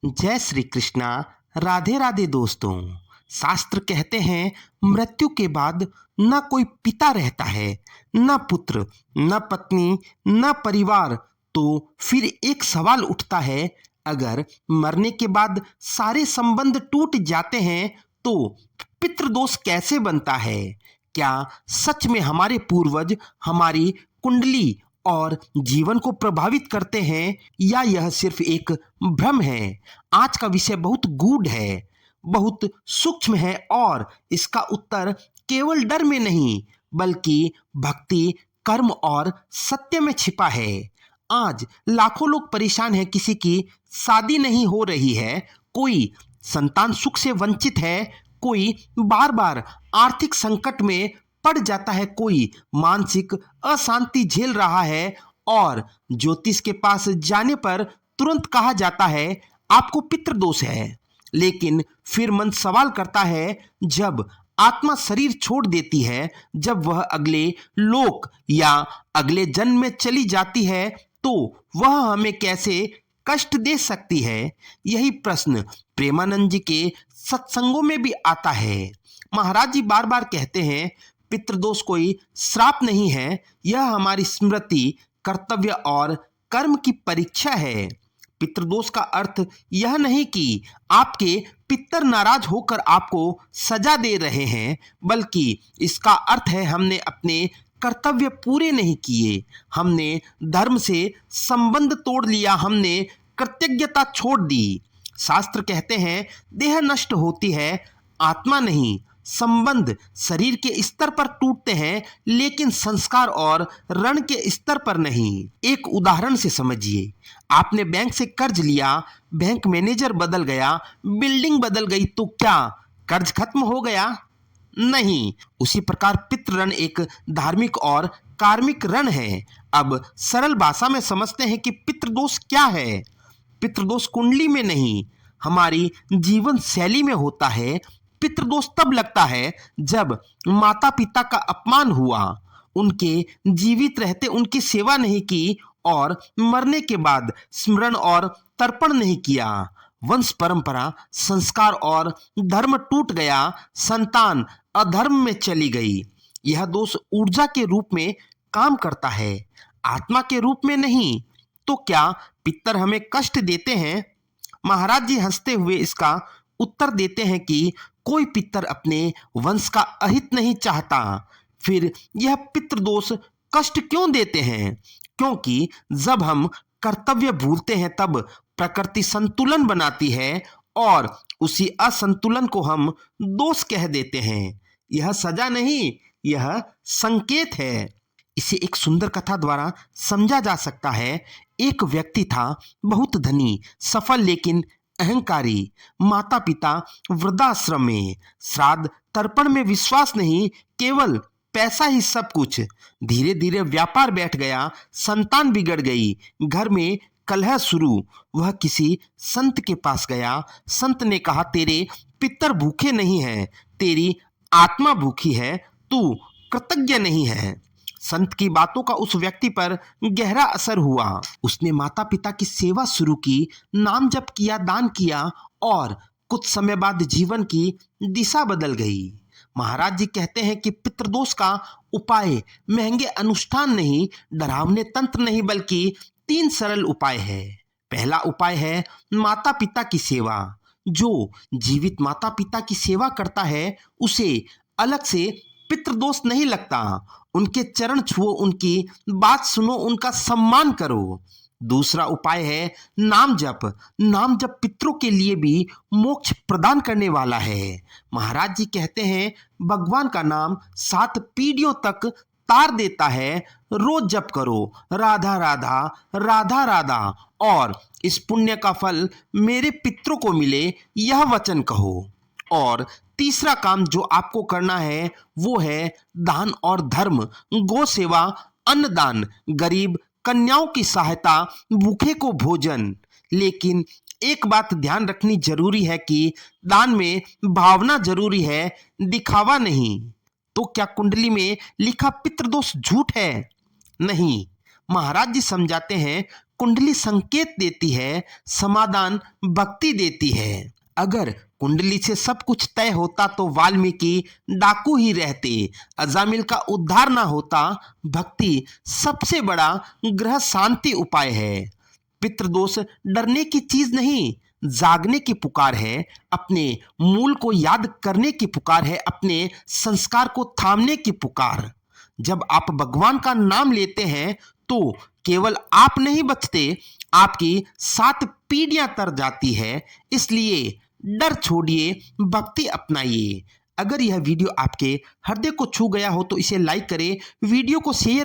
जय श्री कृष्णा। राधे राधे दोस्तों। शास्त्र कहते हैं मृत्यु के बाद न कोई पिता रहता है, न पुत्र, न पत्नी, न परिवार। तो फिर एक सवाल उठता है, अगर मरने के बाद सारे संबंध टूट जाते हैं तो पितृदोष कैसे बनता है? क्या सच में हमारे पूर्वज हमारी कुंडली और जीवन को प्रभावित करते हैं, या यह सिर्फ एक भ्रम है? आज का विषय बहुत गूढ़ है, बहुत सूक्ष्म है, और इसका उत्तर केवल डर में नहीं बल्कि भक्ति, कर्म और सत्य में छिपा है। आज लाखों लोग परेशान हैं, किसी की शादी नहीं हो रही है, कोई संतान सुख से वंचित है, कोई बार बार आर्थिक संकट में पड़ जाता है, कोई मानसिक अशांति झेल रहा है, और ज्योतिष के पास जाने पर तुरंत कहा जाता है आपको पितृदोष है। लेकिन फिर मन सवाल करता है, जब आत्मा शरीर छोड़ देती है, जब वह अगले लोक या अगले जन्म में चली जाती है, तो वह हमें कैसे कष्ट दे सकती है? यही प्रश्न प्रेमानंद जी के सत्संगों में भी आता है। महाराज जी बार बार कहते हैं, पितृदोष कोई श्राप नहीं है, यह हमारी स्मृति, कर्तव्य और कर्म की परीक्षा है। पितृदोष का अर्थ यह नहीं कि आपके पितर नाराज होकर आपको सजा दे रहे हैं, बल्कि इसका अर्थ है हमने अपने कर्तव्य पूरे नहीं किए, हमने धर्म से संबंध तोड़ लिया, हमने कृतज्ञता छोड़ दी। शास्त्र कहते हैं देह नष्ट होती है, आत्मा नहीं। संबंध शरीर के स्तर पर टूटते हैं, लेकिन संस्कार और ऋण के स्तर पर नहीं। एक उदाहरण से समझिए, आपने बैंक से कर्ज लिया, बैंक मैनेजर बदल गया, बिल्डिंग बदल गई, तो क्या कर्ज खत्म हो गया? नहीं। उसी प्रकार पितृ ऋण एक धार्मिक और कार्मिक ऋण है। अब सरल भाषा में समझते हैं कि पितृदोष क्या है। पितृदोष कुंडली में नहीं, हमारी जीवन शैली में होता है। पितृदोष तब लगता है जब माता पिता का अपमान हुआ, उनके जीवित रहते उनकी सेवा नहीं की, और मरने के बाद स्मरण और तर्पण नहीं किया। वंश परंपरा, संस्कार और धर्म टूट गया, संतान अधर्म में चली गई। यह दोष ऊर्जा के रूप में काम करता है, आत्मा के रूप में नहीं। तो क्या पितर हमें कष्ट देते हैं? महाराज जी हंसते हुए इसका उत्तर देते हैं कि कोई पितर अपने वंश का अहित नहीं चाहता। फिर यह पितृदोष कष्ट क्यों देते हैं? क्योंकि जब हम कर्तव्य भूलते हैं तब प्रकृति संतुलन बनाती है, और उसी असंतुलन को हम दोष कह देते हैं। यह सजा नहीं, यह संकेत है। इसे एक सुंदर कथा द्वारा समझा जा सकता है। एक व्यक्ति था, बहुत धनी, सफल, लेकिन अहंकारी। माता पिता वृद्धाश्रम में, श्राद्ध तर्पण में विश्वास नहीं, केवल पैसा ही सब कुछ। धीरे धीरे व्यापार बैठ गया, संतान बिगड़ गई, घर में कलह शुरू। वह किसी संत के पास गया। संत ने कहा, तेरे पितर भूखे नहीं हैं, तेरी आत्मा भूखी है, तू कृतज्ञ नहीं है। संत की बातों का उस व्यक्ति पर गहरा असर हुआ। उसने माता पिता की सेवा शुरू की, नाम जप किया, दान किया, और कुछ समय बाद जीवन की दिशा बदल गई। महाराज जी कहते हैं कि पितृदोष का उपाय महंगे अनुष्ठान नहीं, डरावने तंत्र नहीं, बल्कि 3 सरल उपाय है। पहला उपाय है माता पिता की सेवा। जो जीवित माता पिता की सेवा करता है, उसे अलग से पितृदोष नहीं लगता। उनके चरण छुओ, उनकी बात सुनो, उनका सम्मान करो। दूसरा उपाय है नाम जप। नाम जप पितरों के लिए भी मोक्ष प्रदान करने वाला है। महाराज जी कहते हैं भगवान का नाम 7 पीढ़ियों तक तार देता है। रोज जप करो, राधा राधा राधा राधा, और इस पुण्य का फल मेरे पितरों को मिले, यह वचन कहो। और तीसरा काम जो आपको करना है वो है दान और धर्म, गौ सेवा, अन्नदान, गरीब कन्याओं की सहायता, भूखे को भोजन। लेकिन एक बात ध्यान रखनी जरूरी है कि दान में भावना जरूरी है, दिखावा नहीं। तो क्या कुंडली में लिखा पितृदोष झूठ है? नहीं। महाराज जी समझाते हैं कुंडली संकेत देती है, समाधान भक्ति देती है। अगर कुंडली से सब कुछ तय होता तो वाल्मीकि डाकू ही रहते, अजामिल का उद्धार ना होता। भक्ति सबसे बड़ा ग्रह शांति उपाय है। पितृदोष डरने की चीज नहीं, जागने की पुकार है। अपने मूल को याद करने की पुकार है, अपने संस्कार को थामने की पुकार। जब आप भगवान का नाम लेते हैं तो केवल आप नहीं बचते, आपकी 7 पीढ़ियां तर जाती है। इसलिए डर छोड़िए, भक्ति अपनाइए। अगर यह वीडियो आपके हृदय को छू गया हो तो इसे लाइक करें, वीडियो को शेयर